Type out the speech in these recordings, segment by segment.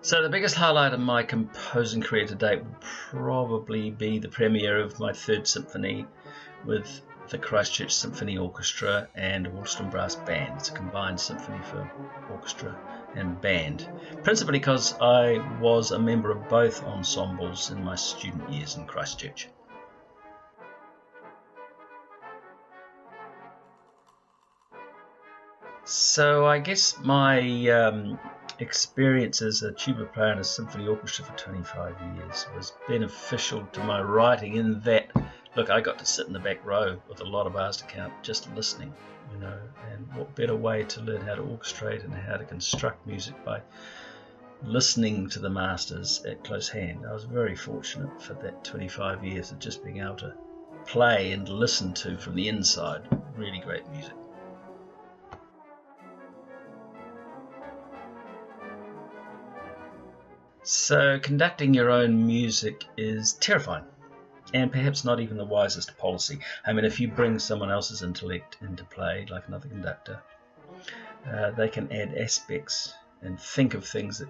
So the biggest highlight of my composing career to date would probably be the premiere of my third symphony with the Christchurch Symphony Orchestra and Woolston Brass Band. It's a combined symphony for orchestra and band, principally because I was a member of both ensembles in my student years in Christchurch. So I guess my experience as a tuba player in a symphony orchestra for 25 years was beneficial to my writing in that, look, I got to sit in the back row with a lot of hours to count just listening, and what better way to learn how to orchestrate and how to construct music by listening to the masters at close hand. I was very fortunate for that 25 years of just being able to play and listen to from the inside really great music. So conducting your own music is terrifying and perhaps not even the wisest policy. I mean, if you bring someone else's intellect into play, like another conductor, they can add aspects and think of things that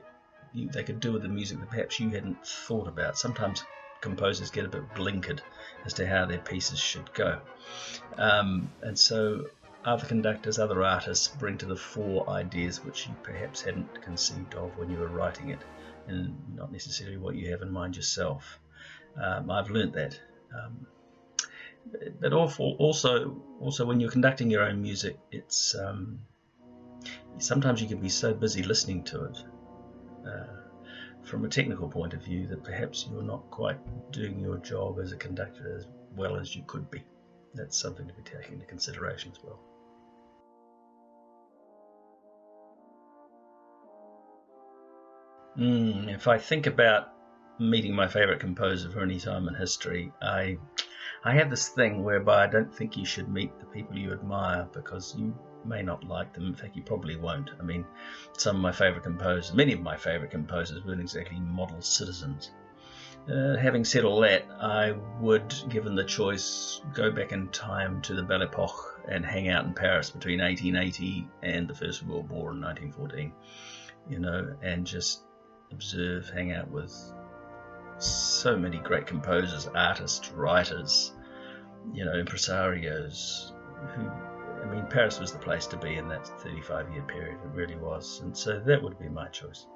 they could do with the music that perhaps you hadn't thought about. Sometimes composers get a bit blinkered as to how their pieces should go. And so other conductors, other artists bring to the fore ideas which you perhaps hadn't conceived of when you were writing it, and not necessarily what you have in mind yourself. I've learnt that. But also when you're conducting your own music, it's sometimes you can be so busy listening to it from a technical point of view that perhaps you're not quite doing your job as a conductor as well as you could be. That's something to be taken into consideration as well. If I think about meeting my favourite composer for any time in history, I have this thing whereby I don't think you should meet the people you admire because you may not like them. In fact, you probably won't. I mean, some of my favourite composers, many of my favourite composers weren't exactly model citizens. Having said all that, I would, given the choice, go back in time to the Belle Epoque and hang out in Paris between 1880 and the First World War in 1914, and just observe, hang out with so many great composers, artists, writers, impresarios. Paris was the place to be in that 35-year period. It really was, and so that would be my choice.